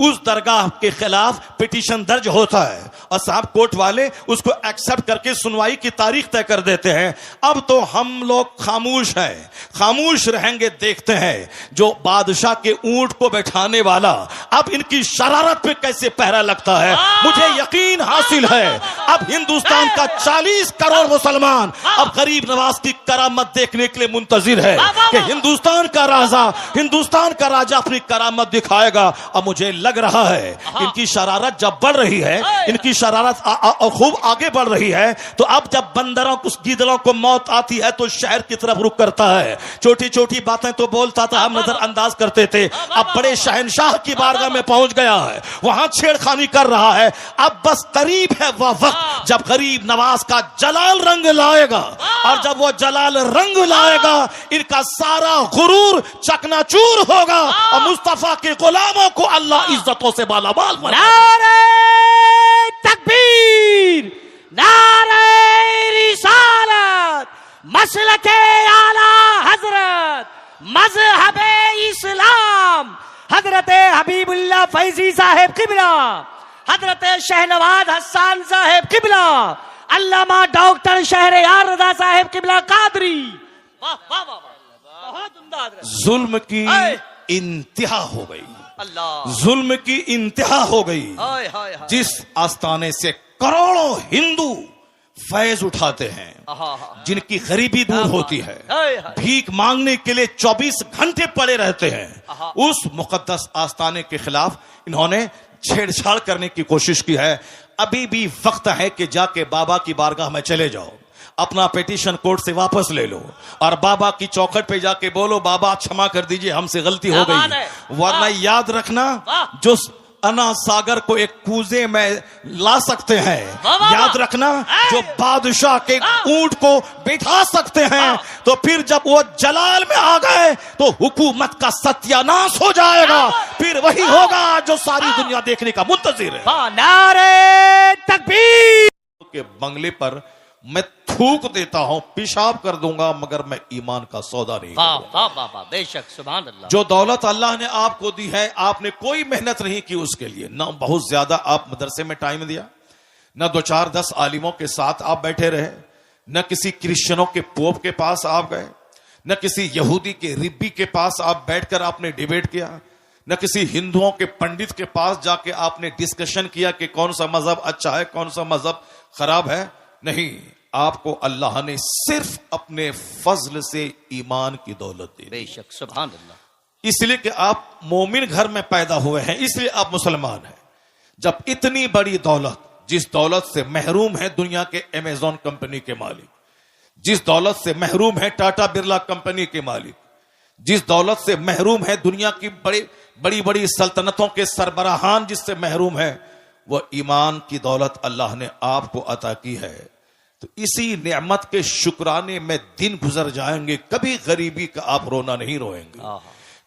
उस दरगाह के खिलाफ पिटीशन दर्ज होता है और साहब कोर्ट वाले उसको एक्सेप्ट करके सुनवाई की तारीख तय कर देते हैं। अब तो हम लोग खामोश हैं, खामोश रहेंगे। देखते हैं जो बादशाह के ऊंट को बैठाने वाला अब इनकी शरारत पे कैसे पहरा लगता है। मुझे यकीन हासिल है अब हिंदुस्तान का 40 करोड़ मुसलमान अब गरीब नवाज की करामत देखने के लिए मुंतजिर है कि हिंदुस्तान का राजा अपनी करामत दिखाएगा। और मुझे लग रहा है इनकी शरारत जब बढ़ रही है, इनकी शरारत खूब आगे बढ़ रही है, तो अब जब बंदरों को, गीदड़ों को मौत आती है तो शहर की तरफ रुख करता है। छोटी छोटी बातें तो बोलता था, हम नजरअंदाज करते थे। अब बड़े शहनशाह की बारगाह में पहुंच गया है, वहां छेड़खानी कर रहा है। अब बस करीब है वह वक्त जब गरीब नवाज का जलाल रंग लाएगा, और जब वो जलाल रंग लाएगा इनका सारा गुरूर चकनाचूर होगा और मुस्तफा के गुलामों को अल्लाह इज्जतों से मालामाल बनाएगा। नारे तकबीर, नारे रिसालत, मसलके आला हजरत, मजहबे इस्लाम, हजरत हबीबुल्लाह फैजी साहेब किबला, हजरत शहनवाज हसन साहेब किबला, अल्लामा डॉक्टर शहरयार रजा साहेब किबला कादरी। वाह वाह वाह, बहुत उम्दा। जुल्म की इंतहा हो गई, अल्लाह, जुल्म की इंतहा हो गई। हाय हाय हाय। जिस आस्थाने से करोड़ों हिंदू फैज उठाते हैं, जिनकी गरीबी दूर होती है, भीख मांगने के लिए 24 घंटे पड़े रहते हैं, उस मुकद्दस आस्थाने के खिलाफ इन्होंने छेड़छाड़ करने की कोशिश की है। अभी भी वक्त है कि जाके बाबा की बारगाह में चले जाओ, अपना पिटीशन कोर्ट से वापस ले लो और बाबा की चौखट पे जाके बोलो, बाबा क्षमा कर दीजिए, हमसे गलती हो गई। वरना याद रखना, जो अना सागर को एक कूजे में ला सकते हैं, याद रखना, जो बादशाह के ऊंट को बैठा सकते हैं, तो फिर जब वो जलाल में आ गए तो हुकूमत का सत्यानाश हो जाएगा। फिर वही होगा जो सारी दुनिया देखने का मुंतजिर है। नारे तकबीर। के बंगले पर मैं थूक देता हूं, पेशाब कर दूंगा, मगर मैं ईमान का सौदा नहीं करूंगा। वाह वाह वाह, बेशक, सुभान अल्लाह। जो दौलत अल्लाह ने आपको दी है, आपने कोई मेहनत नहीं की उसके लिए, ना बहुत ज्यादा आप मदरसे में टाइम दिया, न 2-4-10 आलिमों के साथ आप बैठे रहे, न किसी क्रिश्चियनों के पोप के पास आप गए, न किसी यहूदी के रिब्बी के पास आप बैठकर आपने डिबेट किया, न किसी हिंदुओं के पंडित के पास जाके आपने डिस्कशन किया कि कौन सा मजहब अच्छा है, कौन सा मजहब खराब है। नहीं, आपको अल्लाह ने सिर्फ अपने फजल से ईमान की दौलत दी। बेशक, सुभान अल्लाह। इसलिए कि आप मोमिन घर में पैदा हुए हैं, इसलिए आप मुसलमान हैं। जब इतनी बड़ी दौलत, जिस दौलत से महरूम है दुनिया के अमेजॉन कंपनी के मालिक, जिस दौलत से महरूम है टाटा बिरला कंपनी के मालिक, जिस दौलत से महरूम है दुनिया की बड़ी बड़ी सल्तनतों के सरबराहान, जिससे महरूम है, वह ईमान की दौलत अल्लाह ने आपको अता की है। तो इसी नेमत के शुक्राने में दिन गुजर जाएंगे। कभी गरीबी का आप रोना नहीं रोएंगे,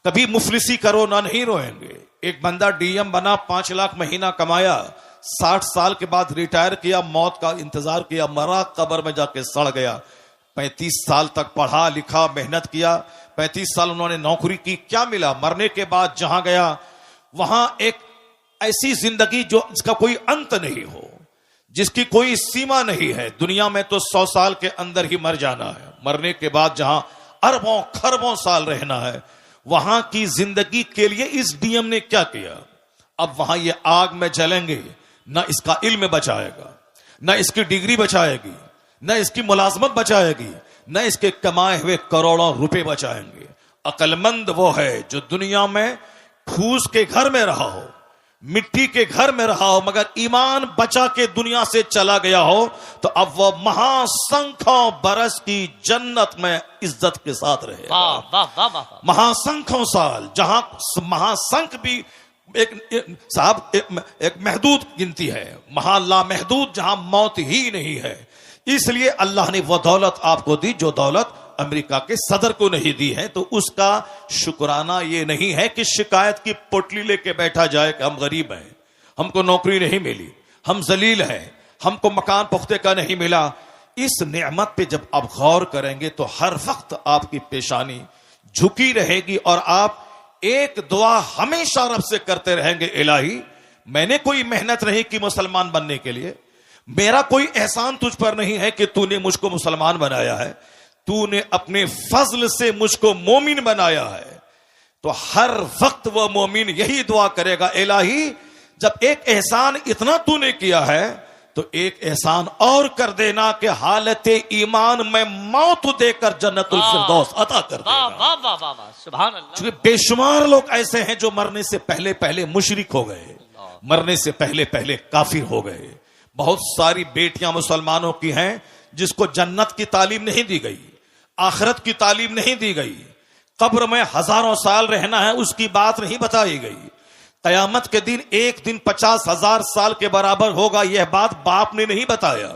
कभी मुफलिसी का रोना नहीं रोएंगे। एक बंदा डीएम बना, 5 लाख महीना कमाया, 60 साल के बाद रिटायर किया, मौत का इंतजार किया, मरा, कब्र में जाके सड़ गया। 35 साल तक पढ़ा लिखा, मेहनत किया, 35 साल उन्होंने नौकरी की, क्या मिला? मरने के बाद जहां गया वहां एक ऐसी जिंदगी जो जिसका कोई अंत नहीं हो, जिसकी कोई सीमा नहीं है। दुनिया में तो 100 साल के अंदर ही मर जाना है, मरने के बाद जहां अरबों खरबों साल रहना है, वहां की जिंदगी के लिए इस डीएम ने क्या किया? अब वहां ये आग में जलेंगे, ना इसका इल्म बचाएगा, ना इसकी डिग्री बचाएगी, ना इसकी मुलाजमत बचाएगी, ना इसके कमाए हुए करोड़ों रुपए बचाएंगे। अक्लमंद वो है जो दुनिया में फूस के घर में रहा हो, मिट्टी के घर में रहा हो, मगर ईमान बचा के दुनिया से चला गया हो, तो अब वह महासंख्यों बरस की जन्नत में इज्जत के साथ रहे। वाह वाह वाह वाह। महासंख्यों साल, जहां महासंख भी एक महदूद गिनती है, महाला महदूद, जहां मौत ही नहीं है। इसलिए अल्लाह ने वह दौलत आपको दी जो दौलत अमेरिका के सदर को नहीं दी है। तो उसका शुक्राना ये नहीं है कि शिकायत की पोटली लेके बैठा जाए कि हम गरीब हैं, हमको नौकरी नहीं मिली, हम जलील हैं, हमको मकान पुख्ते का नहीं मिला। इस नेमत पे जब आप गौर करेंगे तो हर वक्त आपकी पेशानी झुकी रहेगी और आप एक दुआ हमेशा रब से करते रहेंगे, इलाही मैंने कोई मेहनत नहीं की मुसलमान बनने के लिए, मेरा कोई एहसान तुझ पर नहीं है कि तूने मुझको मुसलमान बनाया है, तूने अपने फजल से मुझको मोमिन बनाया है। तो हर वक्त वह मोमिन यही दुआ करेगा, इलाही जब एक एहसान इतना तूने किया है तो एक एहसान और कर देना कि हालत ईमान में मौत देकर जन्नतुल फिरदौस अता कर देना। वाह वाह वाह वाह, सुभान अल्लाह। क्योंकि बेशुमार लोग ऐसे हैं जो मरने से पहले पहले मुशरिक हो गए, मरने से पहले पहले काफिर हो गए। बहुत सारी बेटियां मुसलमानों की हैं जिसको जन्नत की तालीम नहीं दी गई, आखिरत की तालीम नहीं दी गई, कब्र में हजारों साल रहना है उसकी बात नहीं बताई गई, कयामत के दिन एक दिन 50,000 साल के बराबर होगा यह बात बाप ने नहीं बताया।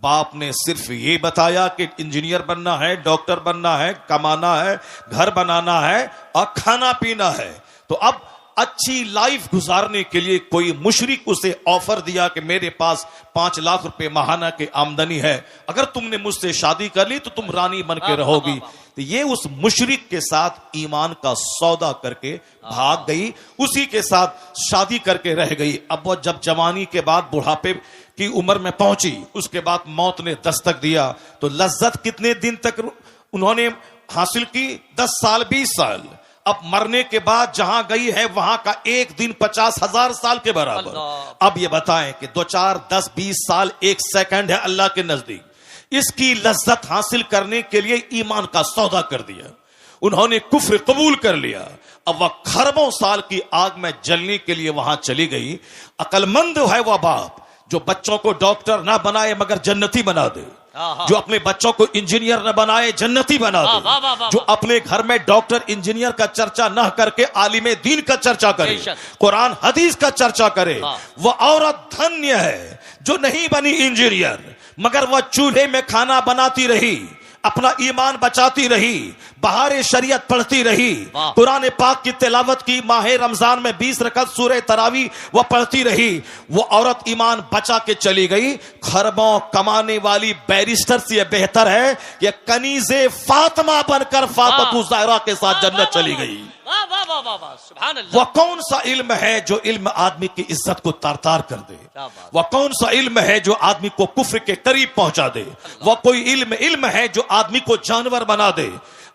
बाप ने सिर्फ ये बताया कि इंजीनियर बनना है, डॉक्टर बनना है, कमाना है, घर बनाना है और खाना पीना है। तो अब अच्छी लाइफ गुजारने के लिए कोई मुशरिक उसे ऑफर दिया कि मेरे पास 5 लाख रुपए माहाना की आमदनी है, अगर तुमने मुझसे शादी कर ली तो तुम रानी बन के रहोगी। तो ये उस मुशरिक के साथ ईमान का सौदा करके भाग गई, उसी के साथ शादी करके रह गई। अब वो जब जवानी के बाद बुढ़ापे की उम्र में पहुंची, उसके बाद मौत ने दस्तक दिया, तो लज्जत कितने दिन तक उन्होंने हासिल की? 10 साल 20 साल। अब मरने के बाद जहां गई है वहां का एक दिन 50,000 साल के बराबर। अब ये बताएं कि 2 4 10 20 साल 1 सेकंड है अल्लाह के नजदीक। इसकी लज्जत हासिल करने के लिए ईमान का सौदा कर दिया, उन्होंने कुफ्र कबूल कर लिया। अब वह खरबों साल की आग में जलने के लिए वहां चली गई। अकलमंद है वह बाप जो बच्चों को डॉक्टर ना बनाए मगर जन्नती बना दे, जो अपने बच्चों को इंजीनियर न बनाए जन्नती बना दे, जो अपने घर में डॉक्टर इंजीनियर का चर्चा न करके आलिमे दीन का चर्चा करे, कुरान हदीस का चर्चा करे। वह औरत धन्य है जो नहीं बनी इंजीनियर मगर वह चूल्हे में खाना बनाती रही, अपना ईमान बचाती रही, बहारे शरीयत पढ़ती रही, कुरान पाक की तिलावत की, माह रमजान में 20 रकअत सूरह तरावी वह पढ़ती रही। वो औरत ईमान बचा के चली गई। खरबों कमाने वाली बैरिस्टर से यह बेहतर है कि कनीज़े फातिमा बनकर फातिमा ज़हरा के साथ जन्नत चली गई। वह कौन सा इल्म है जो इल्म आदमी की इज्जत को तार-तार कर दे? वह कौन सा इल्म है जो आदमी को कुफ्र के करीब पहुंचा दे? वह कोई इल्म है जो आदमी को जानवर बना दे?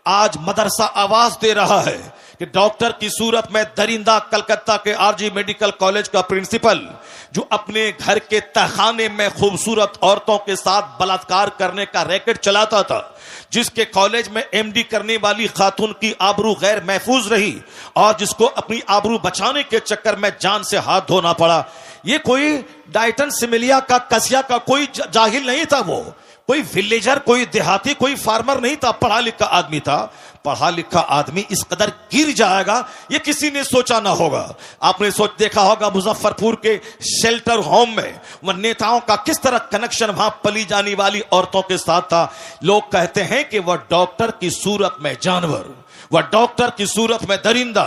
आज मदरसा आवाज दे रहा है कि डॉक्टर की सूरत में दरिंदा कलकत्ता के आरजी मेडिकल कॉलेज का प्रिंसिपल जो अपने घर के तहखाने में खूबसूरत औरतों के साथ बलात्कार करने का रैकेट चलाता था, जिसके कॉलेज में एमडी करने वाली खातून की आबरू गैर महफूज रही और जिसको अपनी आबरू बचाने के चक्कर में जान से हाथ धोना पड़ा। ये कोई डाइटन सिमिलिया का कसिया का कोई जाहिल नहीं था, वो कोई विलेजर, कोई देहाती, कोई फार्मर नहीं था, पढ़ा लिखा आदमी था। पढ़ा लिखा आदमी इस कदर गिर जाएगा ये किसी ने सोचा ना होगा। आपने देखा होगा मुजफ्फरपुर के शेल्टर होम में वह नेताओं का किस तरह कनेक्शन वहां पली जाने वाली औरतों के साथ था। लोग कहते हैं कि वह डॉक्टर की सूरत में जानवर, वह डॉक्टर की सूरत में दरिंदा।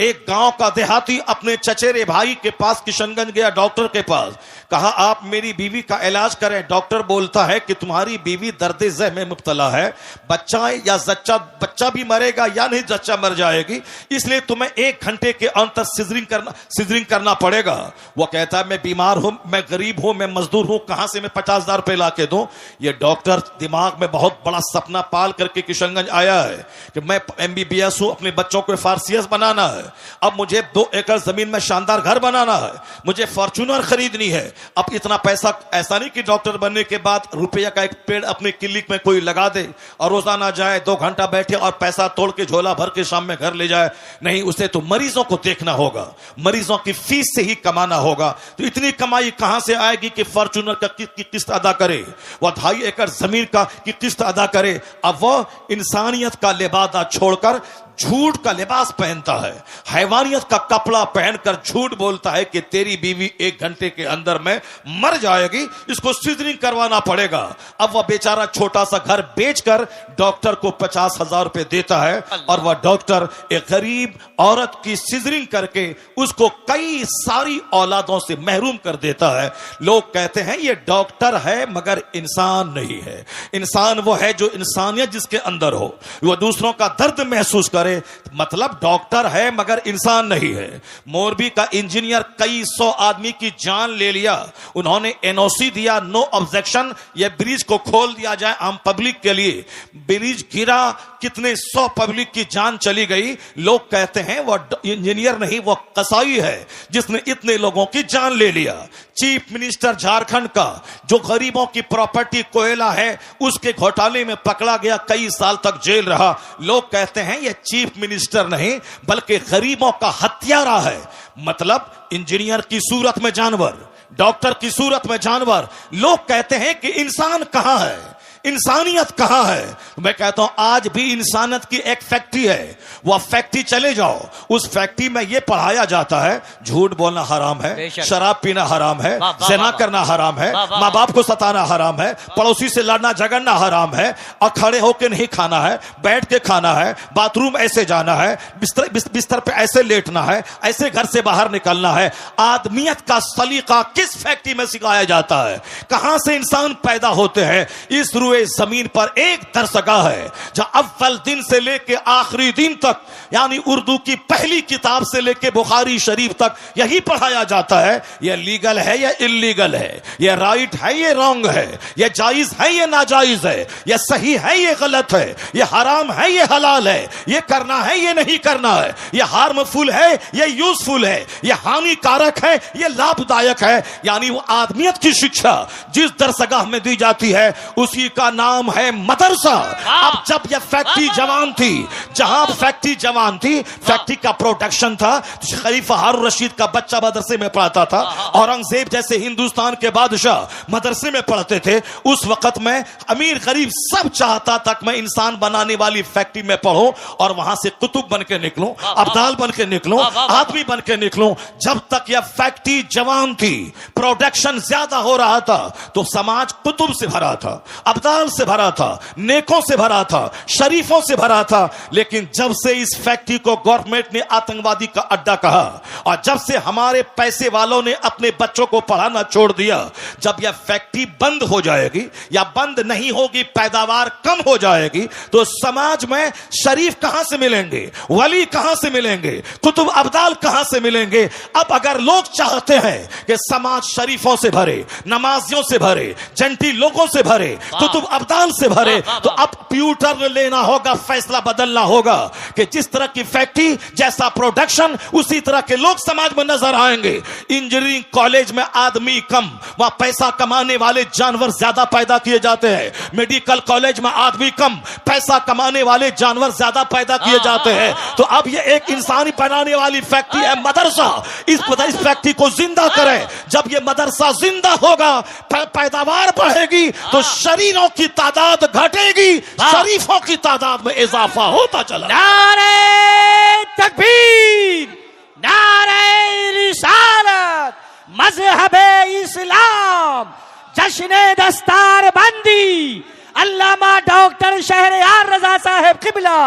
एक गांव का देहाती अपने चचेरे भाई के पास किशनगंज गया, डॉक्टर के पास, कहा आप मेरी बीवी का इलाज करें। डॉक्टर बोलता है कि तुम्हारी बीवी दर्द ज़ह में मुब्तला है, बच्चा भी मरेगा या नहीं जच्चा मर जाएगी, इसलिए तुम्हें 1 घंटे के अंतर सिजरिंग करना पड़ेगा। वह कहता है मैं बीमार हूं, मैं गरीब हूं, मैं मजदूर हूं, कहां से मैं 50,000 रुपए ला के दूं? ये डॉक्टर दिमाग में बहुत बड़ा सपना पाल करके किशनगंज आया है कि मैं MBBS हूं, अपने बच्चों को FRCS बनाना है, अब मुझे 2 एकड़ जमीन में शानदार घर बनाना है, मुझे फॉर्च्यूनर खरीदनी है। अब इतना पैसा, ऐसा नहीं कि डॉक्टर बनने के बाद रुपया का एक पेड़ अपने क्लिनिक में कोई लगा दे और रोजाना जाए 2 घंटा बैठे और पैसा तोड़ के झोला भर के शाम में घर ले जाए। नहीं, उसे तो मरीजों को देखना होगा, मरीजों की फीस से ही कमाना होगा। तो इतनी कमाई कहां से आएगी कि फॉर्च्यूनर का की किस्त अदा करे, वह 2.5 एकड़ जमीन का की किस्त अदा करे? अब वह इंसानियत का लिबादा छोड़कर झूठ का लिबास पहनता है, हैवानियत का कपड़ा पहनकर झूठ बोलता है कि तेरी बीवी 1 घंटे के अंदर में मर जाएगी, इसको सिजरिंग करवाना पड़ेगा। अब वह बेचारा छोटा सा घर बेचकर डॉक्टर को 50,000 रुपए देता है और वह डॉक्टर एक गरीब औरत की सिजरिंग करके उसको कई सारी औलादों से महरूम कर देता है। लोग कहते हैं ये डॉक्टर है मगर इंसान नहीं है। इंसान वो है जो इंसानियत जिसके अंदर हो, वह दूसरों का दर्द महसूस करे, अरे मतलब डॉक्टर है मगर इंसान नहीं है। मोरबी का इंजीनियर कई 100 आदमी की जान ले लिया, उन्होंने एनओसी दिया, नो ऑब्जेक्शन, ये ब्रिज को खोल दिया जाए आम पब्लिक के लिए। ब्रिज गिरा, कितने 100 पब्लिक की जान चली गई। लोग कहते हैं वो इंजीनियर नहीं, वो कसाई है जिसने इतने लोगों की जान ले लिया। चीफ मिनिस्टर झारखंड का जो गरीबों की प्रॉपर्टी कोयला है उसके घोटाले में पकड़ा गया, कई साल तक जेल रहा। लोग कहते हैं ये चीफ मिनिस्टर नहीं बल्कि गरीबों का हत्यारा है। मतलब इंजीनियर की सूरत में जानवर, डॉक्टर की सूरत में जानवर। लोग कहते हैं कि इंसान कहां है, इंसानियत कहां है। मैं कहता हूं आज भी इंसानियत की एक फैक्ट्री है, वह फैक्ट्री चले जाओ, उस फैक्ट्री में यह पढ़ाया जाता है झूठ बोलना हराम है, शराब पीना हराम है, ज़िना करना हराम है, माँ बाप को सताना हराम है, पड़ोसी से लड़ना झगड़ना हराम है, और खड़े होकर नहीं खाना है, बैठ के खाना है, बाथरूम ऐसे जाना है, बिस्तर पे ऐसे लेटना है, ऐसे घर से बाहर निकलना है। आदमियत का सलीका किस फैक्ट्री में सिखाया जाता है? कहां से इंसान पैदा होते हैं? इस जमीन पर एक दरसगाह है जहां अव्वल दिन से लेके आखिरी दिन तक, यानी उर्दू की पहली किताब से लेके बुखारी शरीफ तक यही पढ़ाया जाता है। यह लीगल है या इल्लीगल है, यह राइट है ये रॉन्ग है, यह जायज है ये नाजायज है, यह सही है ये गलत है, यह हराम है ये हलाल है, यह करना है ये नहीं करना है, यह हार्मफुल है ये यूजफुल है, यह हानिकारक है ये लाभदायक है। यानी वो आदमियत की शिक्षा जिस दरसगाह में दी जाती है उसी का नाम है मदरसा। अब जब यह फैक्ट्री जवान थी, जहां फैक्ट्री जवान थी, फैक्ट्री का प्रोडक्शन था, खलीफा हारून रशीद का बच्चा मदरसे में पढ़ता था, औरंगजेब जैसे हिंदुस्तान के बादशाह मदरसे में पढ़ते थे। उस वक्त में अमीर गरीब सब चाहता था मैं इंसान बनाने वाली फैक्ट्री में पढ़ूं और वहां से कुतुब बन के निकलूं, अब्दाल बन के निकलूं, आदमी बन के निकलूं। जब तक यह फैक्ट्री जवान थी, प्रोडक्शन ज्यादा हो रहा था, तो समाज कुतुब से भरा था, अब्दाल से भरा था, नेकों से भरा था, शरीफों से भरा था। लेकिन जब से इस फैक्ट्री को गवर्नमेंट ने आतंकवादी का अड्डा कहा और जब से हमारे पैसे वालों ने अपने बच्चों को पढ़ाना छोड़ दिया, जब यह फैक्ट्री बंद हो जाएगी या बंद नहीं होगी, पैदावार कम हो जाएगी, तो समाज में शरीफ कहां से मिलेंगे, वली कहां से मिलेंगे, कुतुब अब्दाल कहां से मिलेंगे? अब अगर लोग चाहते हैं कि समाज शरीफों से भरे, नमाजियों से भरे, जंटी लोगों से भरे, कुतुब अब्दाल से भरे, तो अब कंप्यूटर लेना होगा, फैसला बदलना होगा कि जिस तरह की फैक्ट्री, जैसा प्रोडक्शन, उसी तरह के लोग समाज में नजर आएंगे। इंजीनियरिंग कॉलेज में आदमी कम, वहां पैसा कमाने वाले जानवर ज्यादा पैदा किए जाते हैं। मेडिकल कॉलेज में आदमी कम, पैसा कमाने वाले जानवर ज्यादा पैदा किए जाते हैं। तो अब ये एक इंसानी बनाने वाली फैक्ट्री है मदरसा। इस फैक्ट्री को जिंदा करें। जब ये मदरसा जिंदा होगा, पैदावार बढ़ेगी, तो शरीरों की तादाद घटेगी, शरीफों की तादाद में इजाफा होता चला। नारे तकबीर, नारे रिसालत, मज़हबे इस्लाम, जश्ने दस्तार बंदी, अल्लामा डॉक्टर शहरयार रजा साहब किबला।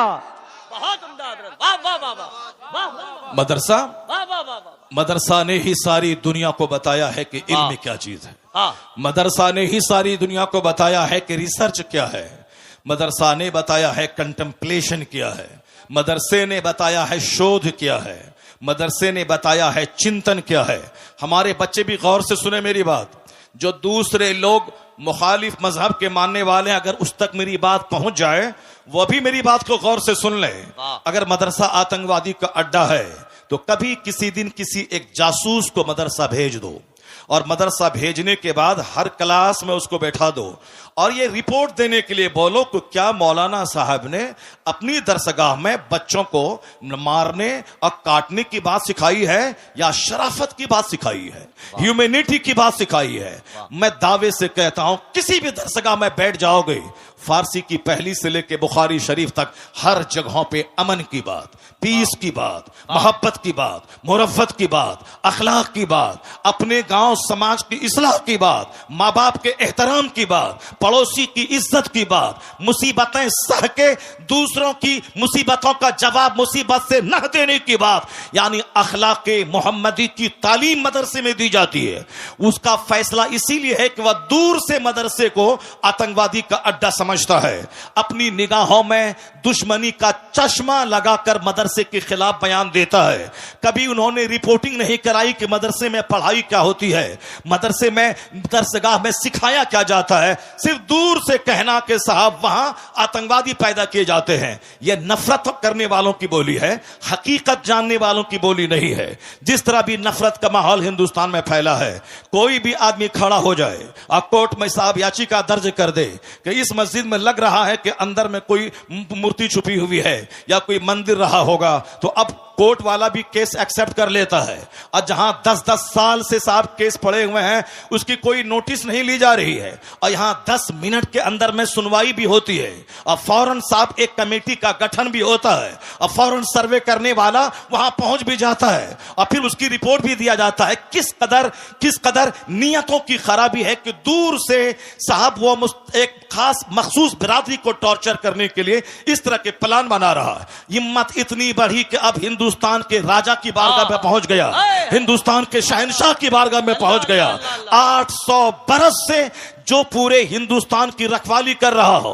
बहुत उम्दा हज़रत, वाह वाह वाह वाह वाह। मदरसा, वाह वाह वाह वाह। मदरसा ने ही सारी दुनिया को बताया है कि इल्म क्या चीज है। मदरसा ने ही सारी दुनिया को बताया है कि रिसर्च क्या है। मदरसा ने बताया है कंटेम्पलेशन क्या है। मदरसे ने बताया है शोध क्या है। मदरसे ने बताया है चिंतन क्या है। हमारे बच्चे भी गौर से सुने मेरी बात। जो दूसरे लोग मुखालिफ मजहब के मानने वाले हैं, अगर उस तक मेरी बात पहुंच जाए, वो भी मेरी बात को गौर से सुन ले। अगर मदरसा आतंकवादी का अड्डा है तो कभी किसी दिन किसी एक जासूस को मदरसा भेज दो, और मदरसा भेजने के बाद हर क्लास में उसको बैठा दो और ये रिपोर्ट देने के लिए बोलो कि क्या मौलाना साहब ने अपनी दरसगाह में बच्चों को मारने और काटने की बात सिखाई है या शराफत की बात सिखाई है, ह्यूमैनिटी की बात सिखाई है। मैं दावे से कहता हूं किसी भी दरसगाह में बैठ जाओगे, फारसी की पहली से लेकर बुखारी शरीफ तक हर जगहों पे अमन की बात, पीस की बात, मोहब्बत की बात, मुरफ़्फ़त की बात, अखलाक की बात, अपने गांव समाज की इस्लाह की बात, माँ बाप के एहतराम की बात, पड़ोसी की इज्जत की बात, मुसीबतें सह के दूसरों की मुसीबतों का जवाब मुसीबत से न देने की बात, यानी अखलाक मोहम्मदी की तालीम मदरसे में दी जाती है। उसका फैसला इसीलिए है कि वह दूर से मदरसे को आतंकवादी का अड्डा समझ समझता है, अपनी निगाहों में दुश्मनी का चश्मा लगाकर मदरसे के खिलाफ बयान देता है। कभी उन्होंने रिपोर्टिंग नहीं कराई कि मदरसे में पढ़ाई क्या होती है, मदरसे में दरसगाह में सिखाया क्या जाता है। सिर्फ दूर से कहना कि साहब वहां आतंकवादी पैदा किए जाते हैं। यह नफरत करने वालों की बोली है, हकीकत जानने वालों की बोली नहीं है। जिस तरह भी नफरत का माहौल हिंदुस्तान में फैला है, कोई भी आदमी खड़ा हो जाए और कोर्ट में साहब याचिका दर्ज कर दे कि इस मस्जिद में लग रहा है कि अंदर में कोई मूर्ति छुपी हुई है या कोई मंदिर रहा होगा, तो अब कोर्ट वाला भी केस एक्सेप्ट कर लेता है। और जहां 10-10 साल से साहब केस पड़े हुए हैं, उसकी कोई नोटिस नहीं ली जा रही है, और यहां 10 मिनट के अंदर में सुनवाई भी होती है, और फौरन साहब एक कमेटी का गठन भी होता है, और फौरन सर्वे करने वाला वहां पहुंच भी जाता है, और फिर उसकी रिपोर्ट भी दिया जाता है। किस कदर नियतों की खराबी है कि दूर से साहब वो एक खास मखसूस बिरादरी को टॉर्चर करने के लिए इस तरह के प्लान बना रहा है। हिम्मत इतनी बढ़ी कि अब हिंदुस्तान के राजा की बारगाह में पहुंच गया, हिंदुस्तान के शहंशाह की बारगाह में पहुंच गया। 800 बरस से जो पूरे हिंदुस्तान की रखवाली कर रहा हो,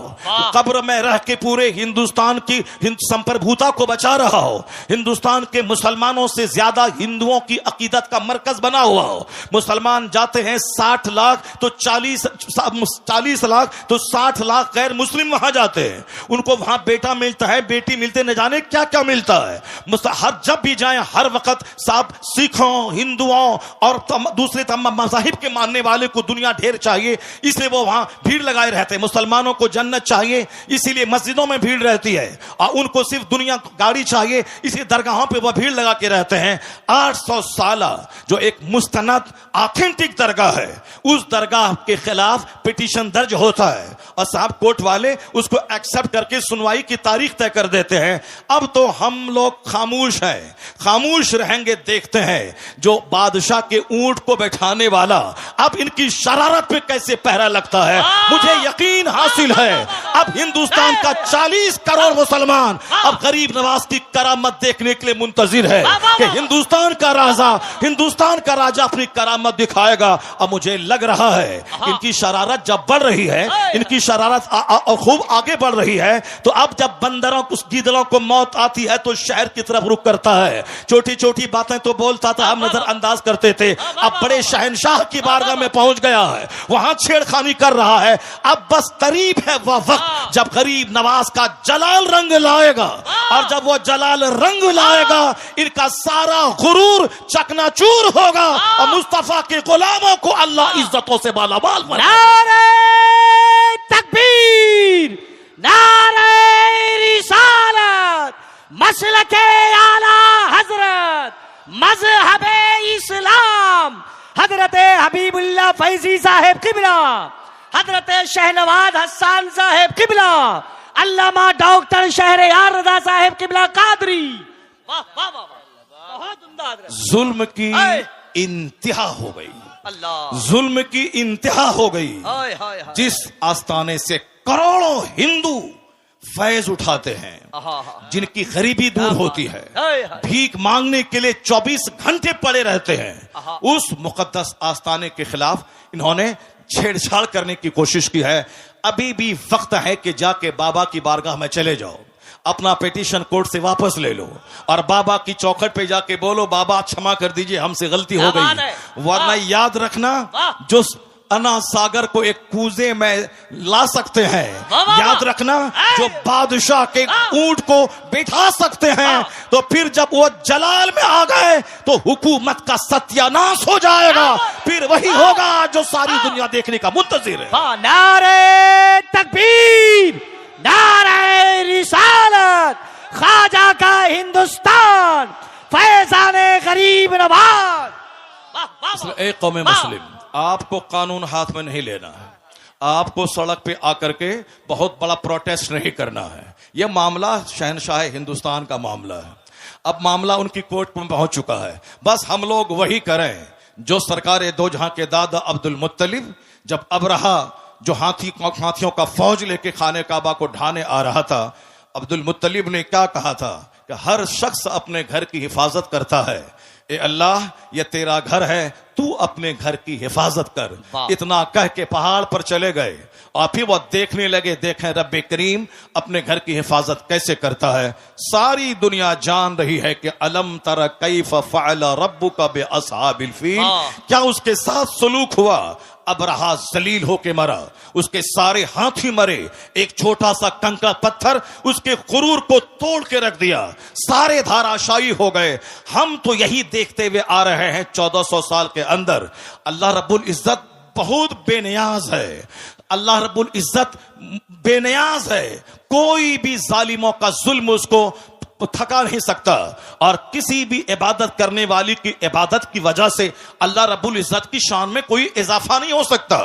कब्र में रह के पूरे हिंदुस्तान की संप्रभुता को बचा रहा हो, हिंदुस्तान के मुसलमानों से ज्यादा हिंदुओं की अकीदत का मरकज बना हुआ हो। मुसलमान जाते हैं 60 लाख तो 40 लाख तो 60 लाख गैर मुस्लिम वहां जाते हैं। उनको वहां बेटा मिलता है, बेटी मिलते, न जाने क्या क्या मिलता है। हर जब भी जाए हर वक्त साहब सिखों, हिंदुओं और दूसरे तमाम मज़ाहिब के मानने वाले को दुनिया ढेर चाहिए, इसलिए वो वहां भीड़ लगाए रहते हैं। मुसलमानों को जन्नत चाहिए, इसीलिए मस्जिदों में भीड़ रहती है, और उनको सिर्फ दुनिया गाड़ी चाहिए, इसी दरगाहों पे वो भीड़ लगा के रहते हैं। 800 साल जो एक मुस्तनद ऑथेंटिक दरगाह है, उस दरगाह के खिलाफ पिटीशन दर्ज होता है, और साहब कोर्ट वाले उसको एक्सेप्ट करके सुनवाई की तारीख तय कर देते हैं। अब तो हम लोग खामोश हैं, खामोश रहेंगे, देखते हैं जो बादशाह के ऊंट को बैठाने वाला अब इनकी शरारत पे कैसे पहरा लगता है। मुझे यकीन हासिल है अब हिंदुस्तान का 40 करोड़ मुसलमान अब गरीब नवाज की करामत देखने के लिए मुंतजिर है कि हिंदुस्तान का राजा अपनी करामत दिखाएगा। और मुझे लग रहा है इनकी शरारत जब बढ़ रही है, इनकी शरारत खूब आगे बढ़ रही है, तो अब जब बंदरों को, गीदड़ों को मौत आती है तो शहर की तरफ रुख करता है। छोटी छोटी बातें तो बोलता था, हम नजरअंदाज करते थे, अब बड़े शहंशाह की बारगाह में पहुंच गया है, वहां छेड़खानी कर रहा है। अब बस करीब है वह वक्त जब गरीब नवाज का जलाल रंग लाएगा, और जब वो जलाल रंग लाएगा इनका सारा गुरूर चकनाचूर होगा, और मुस्तफा के गुलामों को अल्लाह इज्जतों से मालामाल बनाएगा। नारे तकबीर, नारे रिसालत, मसलके आला हजरत, मजहबे इस्लाम, हजरत हबीबुल्लाह फैजी साहेब किबला, हजरत शहनवाज हसन साहेब किबला, अल्लामा डॉक्टर शहरयार रजा साहेब किबला कादरी। वाह वाह वाह वाह, बहुत उम्दा हजरत। जुल्म की इंतहा हो गई, अल्लाह, जुल्म की इंतहा हो गई। हाय हाय हाय, जिस आस्थाने से करोड़ों हिंदू फैज उठाते हैं, जिनकी गरीबी दूर होती है, भीख मांगने के लिए 24 घंटे पड़े रहते हैं, उस मुकद्दस आस्थाने के खिलाफ इन्होंने छेड़छाड़ करने की कोशिश की है। अभी भी वक्त है कि जाके बाबा की बारगाह में चले जाओ, अपना पिटीशन कोर्ट से वापस ले लो, और बाबा की चौखट पे जाके बोलो, बाबा क्षमा कर दीजिए, हमसे गलती हो गई। वरना याद रखना, जो अना सागर को एक कूजे में ला सकते हैं, याद रखना, जो बादशाह के ऊंट को बिठा सकते हैं, तो फिर जब वो जलाल में आ गए तो हुकूमत का सत्यानाश हो जाएगा। फिर वही होगा जो सारी दुनिया देखने का मुंतजिर है। नारे तकबीर, नारे रिसालत, ख्वाजा का हिंदुस्तान, फैजाने गरीब नवाज। एक कौम मुस्लिम, आपको कानून हाथ में नहीं लेना है, आपको सड़क पे आकर के बहुत बड़ा प्रोटेस्ट नहीं करना है। यह मामला शहनशाह हिंदुस्तान का मामला है, अब मामला उनकी कोर्ट में पहुंच चुका है। बस हम लोग वही करें जो सरकार दो जहां के दादा अब्दुल मुत्तलिब, जब अबरहा जो हाथियों का फौज लेके खाने काबा को ढाने आ रहा था, अब्दुल मुत्तलिब ने क्या कहा था कि हर शख्स अपने घर की हिफाजत करता है, ए अल्लाह ये तेरा घर है, तू अपने घर की हिफाजत कर। वाह। इतना कह के पहाड़ पर चले गए और फिर वो देखने लगे, देखें रब्बे करीम अपने घर की हिफाजत कैसे करता है। सारी दुनिया जान रही है कि अलम तरा कैफ फअल रब्बुका बिअसहाबिल फील, क्या उसके साथ सलूक हुआ। अबरहा जलील होके मरा, उसके सारे हाथी मरे, एक छोटा सा कंकड़ पत्थर उसके गुरूर को तोड़ के रख दिया, सारे धाराशायी हो गए। हम तो यही देखते हुए आ रहे हैं 1400 साल के अंदर। अल्लाह रब्बुल इज्जत बहुत बेनियाज है, अल्लाह रब्बुल इज्जत बेनियाज है, कोई भी जालिमों का जुल्म उसको थका नहीं सकता। और किसी भी इबादत करने वाली की इबादत की वजह से अल्लाह रब्बुल इज्जत की शान में कोई इजाफा नहीं हो सकता।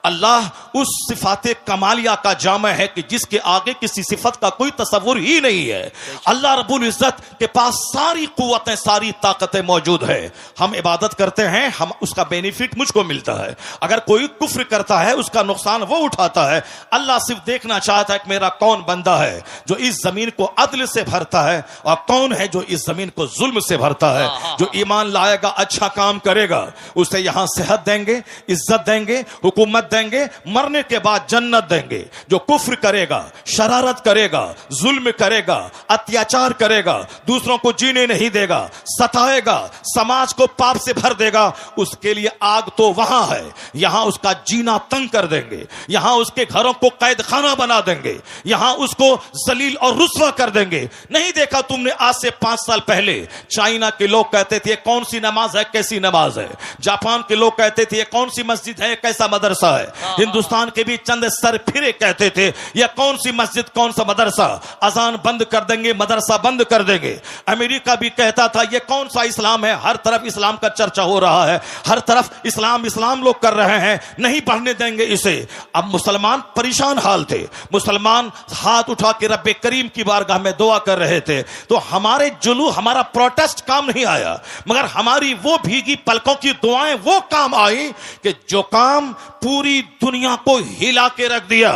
अल्लाह उस सिफाते कमालिया का जामा है कि जिसके आगे किसी सिफत का कोई तस्वुर ही नहीं है। अल्लाह रब्बुल इज्जत के पास सारी कुव्वतें, सारी ताकतें मौजूद है। हम इबादत करते हैं, हम उसका बेनिफिट मुझको मिलता है। अगर कोई कुफ्र करता है उसका नुकसान वो उठाता है। अल्लाह सिर्फ देखना चाहता है कि मेरा कौन बंदा है जो इस जमीन को अदल से भरता है और कौन है जो इस जमीन को जुल्म से भरता है। जो ईमान लाएगा, अच्छा काम करेगा, उसे यहां सेहत देंगे, इज्जत देंगे, हुकूमत देंगे, मरने के बाद जन्नत देंगे। जो कुफ्र करेगा, शरारत करेगा, जुल्म करेगा, अत्याचार करेगा, दूसरों को जीने नहीं देगा, सताएगा, समाज को पाप से भर देगा, उसके लिए आग तो वहां है, यहां उसका जीना तंग कर देंगे, यहां उसके घरों को कैद खाना बना देंगे, यहां उसको जलील और रुस्वा कर देंगे। नहीं देखा तुमने आज से 5 साल पहले चाइना के लोग कहते थे कौन सी नमाज है, कैसी नमाज है। जापान के लोग कहते थे कौन सी मस्जिद है, कैसा मदरसा है। हिंदुस्तान के भी चंद सर फिरे कहते थे यह कौन सी मस्जिद, कौन सा मदरसा, अजान बंद कर देंगे, मदरसा बंद कर देंगे। अमेरिका भी कहता था यह कौन सा इस्लाम है, हर तरफ इस्लाम का चर्चा हो रहा है, हर तरफ इस्लाम इस्लाम लोग कर रहे हैं, नहीं बढ़ने देंगे इसे। अब मुसलमान परेशान हाल थे, मुसलमान हाथ उठा के रब्बे करीम की बारगाह में दुआ कर रहे थे। तो हमारे जुलू, हमारा प्रोटेस्ट काम नहीं आया, मगर हमारी वो भीगी पलकों की दुआएं वो काम आई कि जो काम पूरी दुनिया को हिला के रख दिया।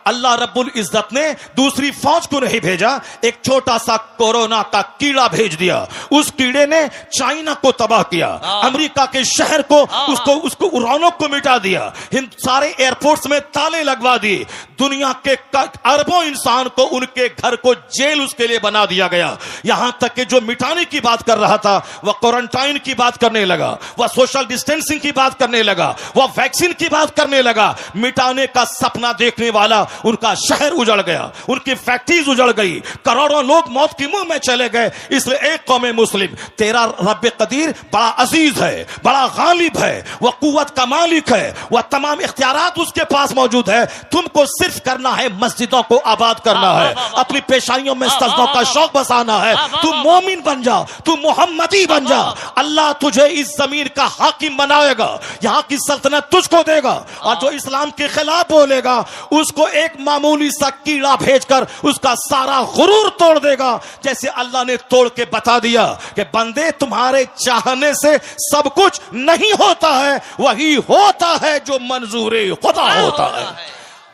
अल्लाह रब्बुल इज्जत ने दूसरी फौज को नहीं भेजा, एक छोटा सा कोरोना का कीड़ा भेज दिया। उस कीड़े ने चाइना को तबाह किया, अमेरिका के शहर को, उसको रौनक को मिटा दिया, सारे एयरपोर्ट्स में ताले लगवा दिए, दुनिया के अरबों इंसान को उनके घर को जेल उसके लिए बना दिया गया। यहां तक कि जो मिटाने की बात कर रहा था वह क्वारंटाइन की बात करने लगा, वह सोशल डिस्टेंसिंग की बात करने लगा, वह वैक्सीन की बात करने लगा। मिटाने का सपना देखने वाला उनका शहर उजड़ गया, उनकी फैक्ट्रीज उजड़ गई, करोड़ों लोग मौत की मुंह में चले गए। इसलिए एक कौम मुस्लिम, तेरा रब्बे कदीर बड़ा अजीज है, बड़ा गालिब है, वह कुव्वत का मालिक है, वह तमाम इख्तियारात उसके पास मौजूद है। तुमको सिर्फ करना है मस्जिदों को आबाद करना है, अपनी पेशानियों में सजदों का शौक बसाना है। तू मोमिन बन जा, तू मोहम्मदी बन जा, अल्लाह तुझे इस जमीन का हाकिम बनाएगा, यहां की सल्तनत तुझको देगा। और जो इस्लाम के खिलाफ बोलेगा उसको एक मामूली सा कीड़ा भेजकर उसका सारा गुरूर तोड़ देगा। जैसे अल्लाह ने तोड़ के बता दिया कि बंदे तुम्हारे चाहने से सब कुछ नहीं होता है, वही होता है जो मंजूरे खुदा होता है।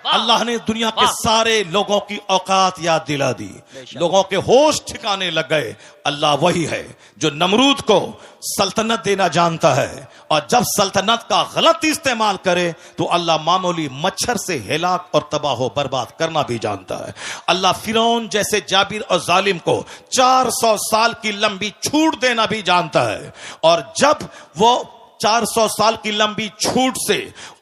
अल्लाह ने दुनिया के सारे लोगों की औकात याद दिला दी, लोगों के होश ठिकाने लग गए। अल्लाह वही है जो नमरूद को सल्तनत देना जानता है, और जब सल्तनत का गलत इस्तेमाल करे तो अल्लाह मामूली मच्छर से हिलाक और तबाह बर्बाद करना भी जानता है। अल्लाह फिरौन जैसे जाबिर और जालिम को 400 साल की लंबी छूट देना भी जानता है, और जब वो 400 साल की लंबी छूट से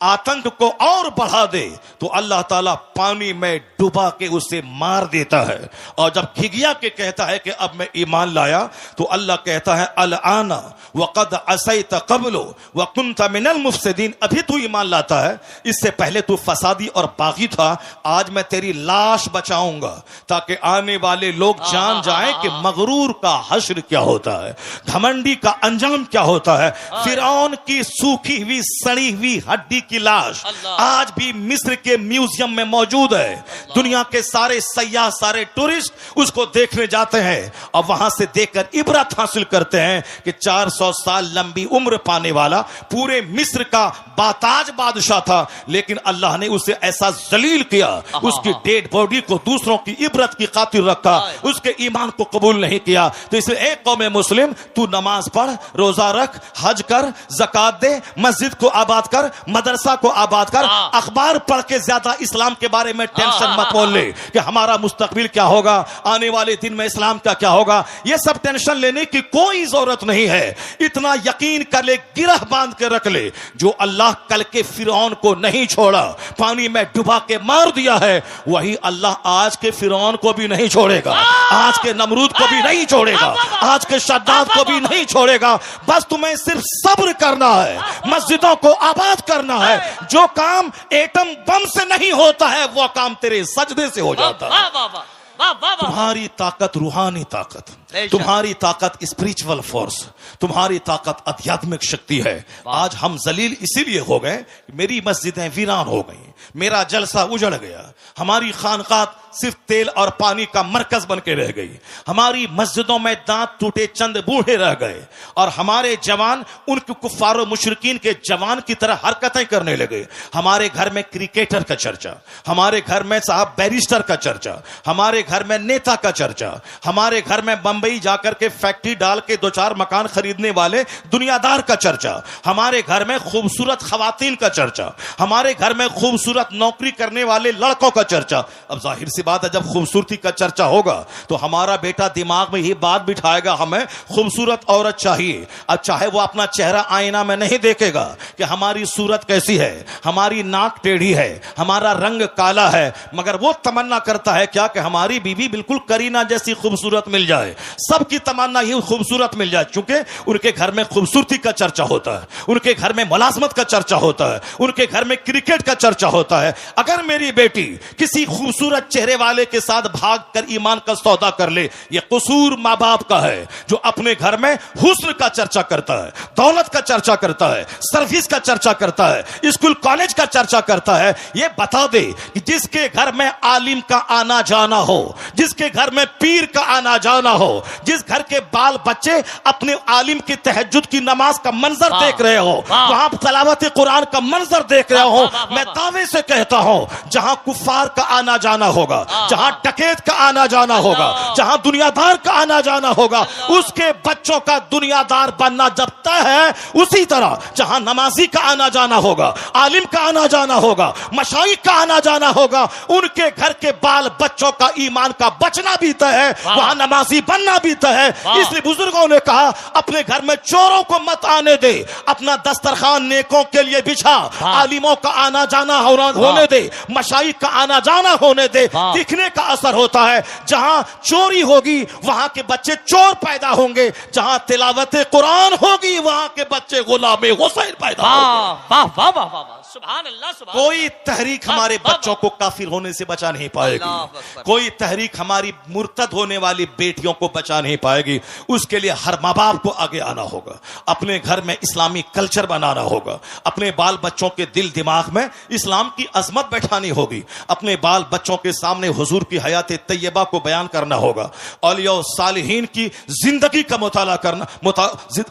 आतंक को और बढ़ा दे तो अल्लाह ताला पानी में डुबा के उसे मार देता है। और जब खिगिया के कहता है कि अब मैं ईमान लाया, तो अल्लाह कहता है अल आना वक़द असैत क़ब्लु व कुन्त मिनल मुफ़सिदीन, अभी तू ईमान लाता है, इससे पहले तू फसादी और बागी था। आज मैं तेरी लाश बचाऊंगा ताकि आने वाले लोग जान जाएं कि मगरूर का हश्र क्या होता है, घमंडी का अंजाम क्या होता है। फिरौन फिरौन की सूखी हुई सड़ी हुई हड्डी की लाश आज भी मिस्र के म्यूजियम में मौजूद है। दुनिया के सारे सयाह, सारे टूरिस्ट उसको देखने जाते हैं और वहां से देखकर इबरत हासिल करते हैं कि 400 साल लंबी उम्र पाने वाला पूरे मिस्र का बाताज बादशाह था, लेकिन अल्लाह ने उसे ऐसा जलील किया, उसकी डेड बॉडी को दूसरों की इबरत की खातिर रखा, उसके ईमान को कबूल नहीं किया। तो इसलिए एक कौम मुस्लिम, तू नमाज पढ़, रोजा रख, हज कर, ज़कात दे, मस्जिद को आबाद कर, मदरसा को आबाद कर, अखबार पढ़ के ज्यादा इस्लाम के बारे में टेंशन मत मोल ले कि हमारा मुस्तकबिल क्या होगा, आने वाले दिन में इस्लाम का क्या होगा। यह सब टेंशन लेने की कोई जरूरत नहीं है। इतना यकीन कर ले, गिरह बांध के रख ले, जो अल्लाह कल के फिरौन को नहीं छोड़ा, पानी में डुबा के मार दिया है, वही अल्लाह आज के फिरौन को भी नहीं छोड़ेगा, आज के नमरूद को भी नहीं छोड़ेगा, आज के शद्दाद को भी नहीं छोड़ेगा। बस तुम्हें सिर्फ सब्र करना है, मस्जिदों को आबाद करना है। जो काम एटम बम से नहीं होता है वो काम तेरे सजदे से हो जाता है। तुम्हारी ताकत रूहानी ताकत, तुम्हारी ताकत स्पिरिचुअल फोर्स, तुम्हारी ताकत आध्यात्मिक शक्ति है। आज हम जलील इसीलिए हो गए, मेरी मस्जिदें वीरान हो गई, मेरा जलसा उजड़ गया, हमारी खानकाह सिर्फ तेल और पानी का मरकज बन के रह गई, हमारी मस्जिदों में दांत टूटे चंद बूढ़े रह गए, और हमारे जवान उनके कुफ्फार और मुशरिकीन के जवान की तरह हरकतें करने लगे। हमारे घर में क्रिकेटर का चर्चा, हमारे घर में साहब बैरिस्टर का चर्चा, हमारे घर में नेता का चर्चा, हमारे घर में बंबई जाकर के फैक्ट्री डाल के 2-4 मकान खरीदने वाले दुनियादार का चर्चा, हमारे घर में खूबसूरत खवातीन का चर्चा, हमारे घर में खूबसूरत नौकरी करने वाले लड़कों का चर्चा। अब जाहिर सी बात है, जब खूबसूरती का चर्चा होगा तो हमारा बेटा दिमाग में ही बात बिठाएगा, हमें खूबसूरत औरत चाहिए। अब चाहे वो अपना चेहरा आईना में नहीं देखेगा कि हमारी सूरत कैसी है, हमारी नाक टेढ़ी है, हमारा रंग काला है, मगर वो तमन्ना करता है क्या कि हमारी बीवी बिल्कुल करीना जैसी खूबसूरत मिल जाए। सबकी तमन्ना ही खूबसूरत मिल जाए, क्योंकि उनके घर में खूबसूरती का चर्चा होता है, उनके घर में मुलाजमत का चर्चा होता है, उनके घर में क्रिकेट का चर्चा होता है। अगर मेरी बेटी किसी खूबसूरत चेहरे वाले के साथ भागकर ईमान का सौदा कर ले, यह कसूर मां बाप का है, जो अपने घर में हुस्न का चर्चा करता है, दौलत का चर्चा करता है, सर्विस का चर्चा करता है, स्कूल कॉलेज का चर्चा करता है। यह बता दे कि जिसके घर में आलिम का आना जाना हो, जिसके घर में पीर का आना जाना हो, जिस घर के बाल बच्चे अपने आलिम की तहज्जुद की नमाज का मंजर देख रहे हो, वहां तलावत कुरान का मंजर देख रहे हो, मैं दावे से कहता हूं जहां कुफ्फार का आना जाना होगा, जहां डकैत का आना जाना होगा, जहां दुनियादार का आना जाना होगा, उसके बच्चों का दुनियादार बनना जब तय है, उसी तरह जहां नमाजी का आना जाना होगा, आलिम का आना जाना होगा, मशाइख का आना जाना होगा, उनके घर के बाल बच्चों का ईमान का बचना भी तय है, वहां नमाजी बनना भी तय है। इसलिए बुजुर्गों ने कहा, अपने घर में चोरों को मत आने दे, अपना दस्तरखान नेकों के लिए बिछा, आलिमों का आना जाना होने दे, मशाइख का आना जाना होने दे। दिखने का असर होता है, जहां चोरी होगी वहां के बच्चे चोर पैदा होंगे, जहां तिलावत कुरान होगी वहां के बच्चे गुलामे हुसैन पैदा होंगे। वाह वाह वाह वाह, सुभान अल्लाह, सुभान। कोई तहरीक हमारे बच्चों को काफिर होने से बचा नहीं पाएगी, कोई तहरीक हमारी मुर्तद होने वाली बेटियों को बचा नहीं पाएगी। उसके लिए हर माँ बाप को आगे आना होगा, अपने घर में इस्लामी कल्चर बनाना होगा, अपने बाल बच्चों के दिल दिमाग में इस्लाम की अजमत बैठानी होगी, अपने बाल बच्चों के सामने हुजूर की हयात तैयबा को बयान करना होगा, औलिया सालिहीन की जिंदगी का मुताला करना,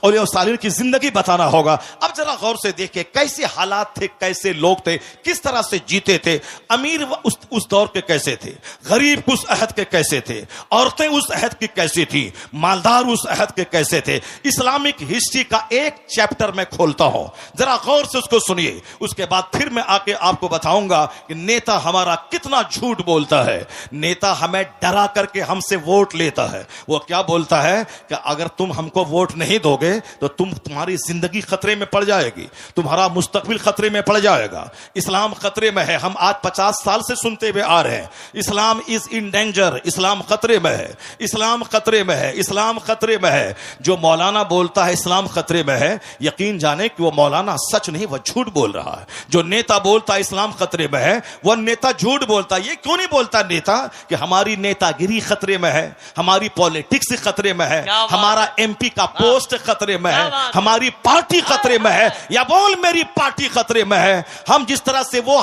औलिया सालिहीन की जिंदगी बताना होगा। अब जरा गौर से देखिए कैसे हालात थे, कैसे लोग थे, किस तरह से जीते थे। अमीर उस दौर के कैसे थे, गरीब उस अहद के कैसे थे, औरतें उस अहद की कैसी थी, मालदार उस अहद के कैसे थे। इस्लामिक हिस्ट्री का एक चैप्टर मैं खोलता हूं, जरा गौर से उसको सुनिए, उसके बाद फिर मैं आके आपको बताऊंगा कि नेता हमारा कितना झूठ बोलता है। नेता हमें डरा करके हमसे वोट लेता है। वो क्या बोलता है कि अगर तुम हमको वोट नहीं दोगे तो तुम्हारी जिंदगी खतरे में पड़ जाएगी, तुम्हारा मुस्तकबिल खतरे में पड़ जाएगा। इस्लाम खतरे में है। हम आज 50 साल से सुनते हुए आ रहे हैं, इस्लाम इज इन डेंजर, इस्लाम खतरे में है, इस्लाम खतरे में है, इस्लाम खतरे में है। जो मौलाना बोलता है इस्लाम खतरे में है, यकीन जाने कि वो मौलाना सच नहीं, वह झूठ बोल रहा है। जो नेता बोलता है इस्लाम खतरे में है, वह नेता झूठ बोलता है। ये क्यों नहीं बोलता नेता कि हमारी नेतागिरी खतरे में है, हमारी पॉलिटिक्स खतरे में है, हमारा एमपी का पोस्ट खतरे में है, हमारी पार्टी खतरे में है, या बोल मेरी पार्टी खतरे में है। हम जिस तरह से वो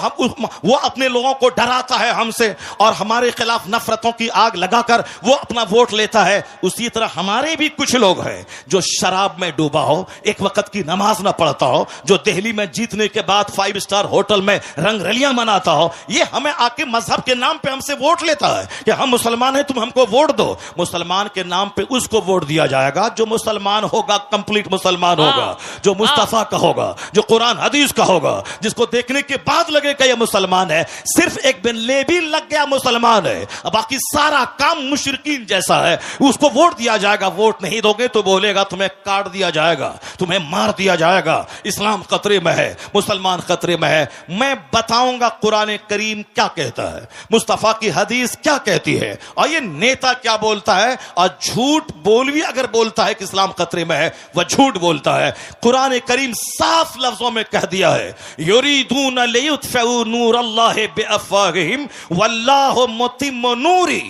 अपने लोगों को डराता है हमसे और हमारे खिलाफ नफरतों की आग लगाकर वो अपना वोट लेता है, उसी तरह हमारे भी कुछ लोग हैं जो शराब में डूबा हो, एक वक्त की नमाज ना पढ़ता हो, जो दिल्ली में जीतने के बाद 5 स्टार होटल में रंगरलियां मनाता हो, ये हमें आके मजहब के नाम पे हमसे वोट लेता है कि हम मुसलमान हैं, तुम हमको वोट दो। मुसलमान के नाम पे उसको वोट दिया जाएगा जो मुसलमान होगा, कंप्लीट मुसलमान होगा, जो मुस्तफा का होगा, जो कुरान हदीस का होगा, जिसको देखने के बाद लगेगा ये मुसलमान है। सिर्फ एक बिन लेबी लग गया मुसलमान है, बाकी सारा काम मुशरिकीन जैसा है, उसको वोट दिया जाएगा। वोट नहीं दोगे तो बोलेगा तुम्हें काट दिया जाएगा, तुम्हें मार दिया जाएगा। इस्लाम खतरे में है, मुसलमान खतरे में है। मैं बताऊंगा कुरान करीम क्या कहता है, मुस्तफा की हदीस क्या कहती है, और ये नेता क्या बोलता है। और झूठ बोल भी अगर बोलता है कि इस्लाम खतरे में है, वह झूठ बोलता है। कुरान करीम साफ लफ्जों में कह दिया है, युरीदून लियुत्फिउ नूरल्लाहि बिअफ़वाहिहिम वल्लाहु मुतिम्मु नूरी।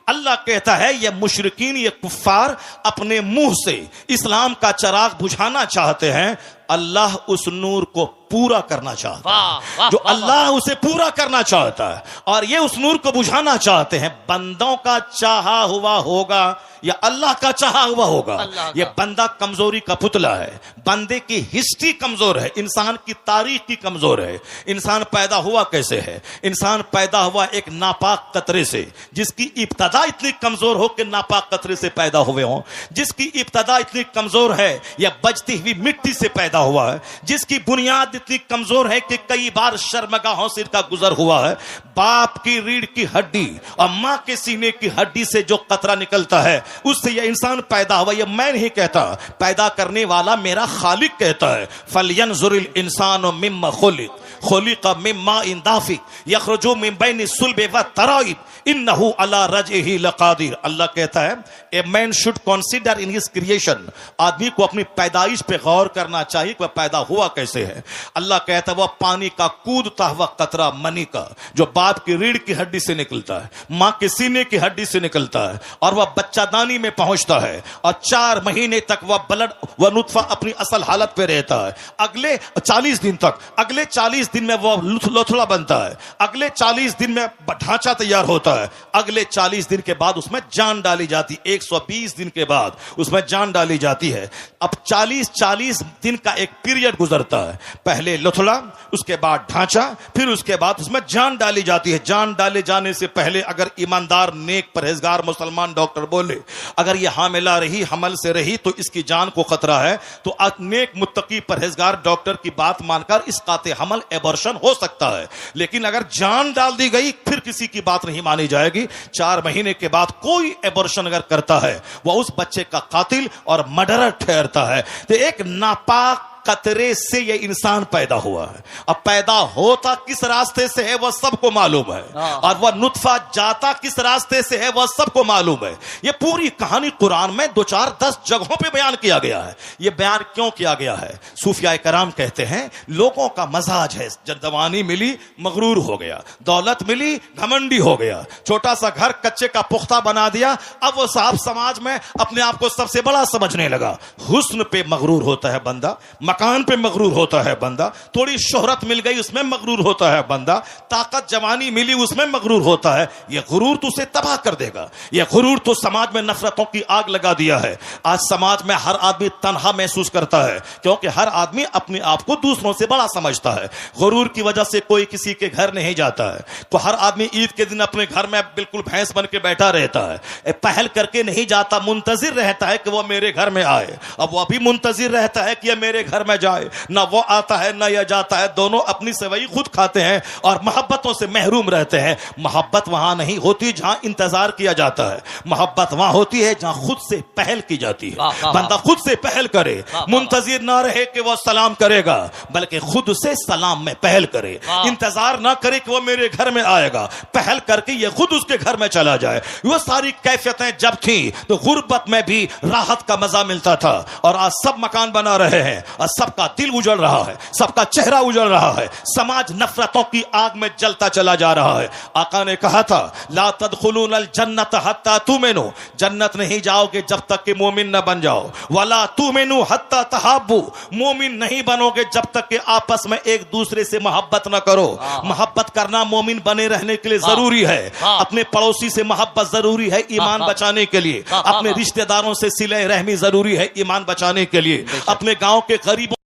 अल्लाह कहता है ये मुशरिकीन, ये कुफ्फार अपने मुंह से इस्लाम का चिराग बुझाना चाहते हैं, अल्लाह उस नूर को पूरा करना चाहता है। जो अल्लाह उसे पूरा करना चाहता है और ये उस नूर को बुझाना चाहते हैं। बंदों का चाहा हुआ होगा या अल्लाह का चाहा हुआ होगा, ये बंदा कमजोरी का पुतला है। बंदे की हिस्ट्री कमजोर है, इंसान की तारीख की कमजोर है। इंसान पैदा हुआ कैसे है? इंसान पैदा हुआ एक नापाक कतरे से, जिसकी इब्तदा इतनी कमजोर हो कि नापाक कतरे से पैदा हुए हों, जिसकी इब्तदा इतनी कमजोर है या बजती हुई मिट्टी से पैदा हुआ है, जिसकी बुनियाद इतनी कमजोर है कि कई बार शर्मगाहों से इसका गुजर हुआ है। बाप की रीढ़ की हड्डी और मां के सीने की हड्डी से जो कतरा निकलता है, उससे यह इंसान पैदा हुआ। यह मैं नहीं कहता, पैदा करने वाला मेरा खालिक कहता है। फलयंजुरिल इंसानु मिम्मा खुलिक़ मिम्मा इन दाफिक यखरुजु मिन बैनि सुल्बि व तराइब इन्नहु अला रजइही लक़ादिर। अल्लाह कहता है a man should consider in his creation. आदमी को अपनी पैदाइश पे गौर करना चाहिए कि वह पैदा हुआ कैसे है। अल्लाह कहता है वह पानी का कूदता हुआ कतरा मनी का, जो बाप की रीढ़ की हड्डी से निकलता है, मां के सीने की हड्डी से निकलता है और वह बच्चादानी में पहुंचता है और 4 महीने तक वह ब्लड वह नुत्फा अपनी असल हालत पे रहता है। अगले 40 दिन तक, अगले 40 दिन में वह लोथड़ा बनता है, अगले 40 दिन में ढांचा तैयार होता है, अगले 40 दिन के बाद उसमें जान डाली जाती है, 120 दिन के बाद उसमें जान डाली जाती है। अब 40 दिन का एक पीरियड गुजरता है, पहले लोथड़ा, उसके बाद ढांचा, फिर उसके बाद उसमें जान डाली जाती है। जान डाले जाने से पहले अगर ईमानदार नेक परहेजगार मुसलमान डॉक्टर बोले अगर यह हामिला रही, हमल से रही तो इसकी जान को खतरा है, तो नेक मुत्तकी परहेजगार डॉक्टर की बात मानकर इस काते हमल एबॉर्शन हो सकता है। लेकिन अगर जान डाल दी गई फिर किसी की बात नहीं मानी जाएगी। 4 महीने के बाद कोई एबॉर्शन अगर करता है वह उस बच्चे का कातिल और मर्डरर ठहरता है। तो एक नापाक कतरे से यह इंसान पैदा हुआ है। अब पैदा होता किस रास्ते से है वह सबको मालूम है, और वह नुत्फा जाता किस रास्ते से है वह सबको मालूम है। यह पूरी कहानी कुरान में 2-4-10 जगहों पे बयान किया गया है। यह बयान क्यों किया गया है? सूफिया कराम कहते हैं लोगों का मजाज है, जब जवानी मिली मगरूर हो गया, दौलत मिली घमंडी हो गया, छोटा सा घर कच्चे का पुख्ता बना दिया, अब वो साहब समाज में अपने आप को सबसे बड़ा समझने लगा। हुस्न पे मगरूर होता है बंदा, मकान पे मगरूर होता है बंदा, थोड़ी शोहरत मिल गई उसमें मगरूर होता है बंदा, ताकत जवानी मिली उसमें मगरूर होता है। यह गुरूर तो उसे तबाह कर देगा। यह गुरूर तो समाज में नफरतों की आग लगा दिया है। आज समाज में हर आदमी तन्हा महसूस करता है क्योंकि हर आदमी अपने आप को दूसरों से बड़ा समझता है। गुरूर की वजह से कोई किसी के घर नहीं जाता है। तो हर आदमी ईद के दिन अपने घर में बिल्कुल भैंस बन के बैठा रहता है, पहल करके नहीं जाता, मुंतजिर रहता है कि वह मेरे घर में आए। अब वह भी मुंतजिर रहता है कि यह मेरे घर घर में जाए, ना वो आता है ना यह जाता है, दोनों अपनी सेवई खुद खाते हैं और मोहब्बतों से महरूम रहते हैं। मोहब्बत वहां नहीं होती जहां इंतजार किया जाता है, मोहब्बत वहां होती है जहां खुद से पहल की जाती है। बंदा खुद से पहल करे, मुंतजिर ना रहे कि वो सलाम करेगा, बल्कि खुद से सलाम में पहल करे, इंतजार ना करे कि वो मेरे घर में आएगा, पहल करके ये खुद उसके घर में चला जाए। वो सारी कैफियतें जब थी तो गुर्बत में भी राहत का मजा मिलता था, और आज सब मकान बना रहे हैं और सबका दिल उजड़ रहा है, सबका चेहरा उजड़ रहा है, समाज नफरतों की आग में जलता चला जा रहा है। आका ने कहा था ला तदखुलूनल जन्नत हत्ता तुमिनू, जन्नत नहीं जाओगे जब तक कि मोमिन न बन जाओ, वला तुमिनू हत्ता तहाब्बू, मोमिन नहीं बनोगे जब तक कि आपस में एक दूसरे से मोहब्बत न करो। मोहब्बत करना मोमिन बने रहने के लिए जरूरी है। अपने पड़ोसी से मोहब्बत जरूरी है ईमान बचाने के लिए, अपने रिश्तेदारों से सिले रहमी जरूरी है ईमान बचाने के लिए, अपने गांव के गरीबों